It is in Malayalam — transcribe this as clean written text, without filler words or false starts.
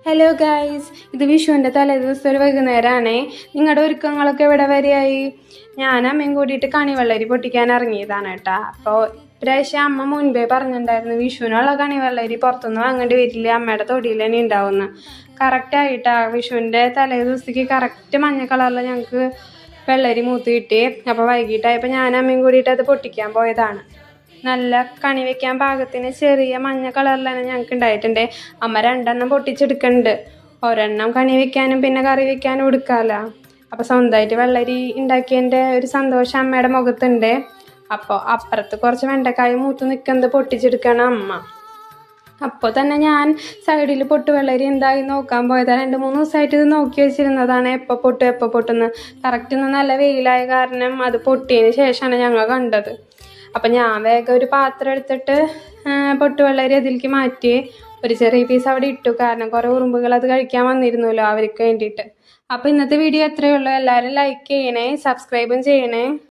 ഹലോ ഗൈസ്, ഇത് വിഷുവിൻ്റെ തലേദിവസം ഒരു വൈകുന്നേരമാണേ. നിങ്ങളുടെ ഒരുക്കങ്ങളൊക്കെ എവിടെ വരെയായി? ഞാൻ അമ്മയും കൂടിയിട്ട് കണിവെള്ളരി പൊട്ടിക്കാൻ ഇറങ്ങിയതാണ് കേട്ടോ. അപ്പോൾ ഇപ്രാവശ്യം അമ്മ മുൻപേ പറഞ്ഞിട്ടുണ്ടായിരുന്നു വിഷുവിനുള്ള കണിവെള്ളരി പുറത്തുനിന്ന് വാങ്ങേണ്ടി വരില്ല, അമ്മയുടെ തൊടിയിൽ തന്നെ ഉണ്ടാവുമെന്ന്. കറക്റ്റായിട്ടാ വിഷുവിൻ്റെ തലേദിവസത്തേക്ക് കറക്റ്റ് മഞ്ഞ കളറിൽ ഞങ്ങൾക്ക് വെള്ളരി മൂത്ത് കിട്ടി. അപ്പോൾ വൈകിട്ടായപ്പോൾ ഞാൻ അമ്മയും കൂടിയിട്ട് അത് പൊട്ടിക്കാൻ പോയതാണ്. നല്ല കണി വെക്കാൻ പാകത്തിന് ചെറിയ മഞ്ഞ കളറിൽ തന്നെ ഞങ്ങൾക്ക് ഉണ്ടായിട്ടുണ്ട്. അമ്മ 2 പൊട്ടിച്ചെടുക്കുന്നുണ്ട്. ഒരെണ്ണം കണി വെക്കാനും പിന്നെ കറി വെക്കാനും എടുക്കാമല്ലോ. അപ്പോൾ സ്വന്തമായിട്ട് വെള്ളരി ഉണ്ടാക്കിയതിൻ്റെ ഒരു സന്തോഷം അമ്മയുടെ മുഖത്തുണ്ട്. അപ്പോൾ അപ്പുറത്ത് കുറച്ച് വെണ്ടക്കായ മൂത്ത് നിൽക്കുന്നത് പൊട്ടിച്ചെടുക്കണം അമ്മ. അപ്പോൾ തന്നെ ഞാൻ സൈഡിൽ വെള്ളരി എന്തായി നോക്കാൻ പോയതാണ്. 2-3 ദിവസമായിട്ട് ഇത് നോക്കി വെച്ചിരുന്നതാണ്, എപ്പോൾ പൊട്ടുന്നു. കറക്റ്റ് ഇന്ന് നല്ല വെയിലായ കാരണം അത് പൊട്ടിയതിന് ശേഷമാണ് ഞങ്ങൾ കണ്ടത്. അപ്പം ഞാൻ വേഗം ഒരു പാത്രം എടുത്തിട്ട് വെള്ളരി അതിലേക്ക് മാറ്റി ഒരു ചെറിയ പീസ് അവിടെ ഇട്ടു. കാരണം കുറേ ഉറുമ്പുകൾ അത് കഴിക്കാൻ വന്നിരുന്നല്ലോ അവർക്ക് വേണ്ടിയിട്ട്. അപ്പോൾ ഇന്നത്തെ വീഡിയോ എത്രയേ ഉള്ളൂ. എല്ലാവരും ലൈക്ക് ചെയ്യണേ, സബ്സ്ക്രൈബും ചെയ്യണേ.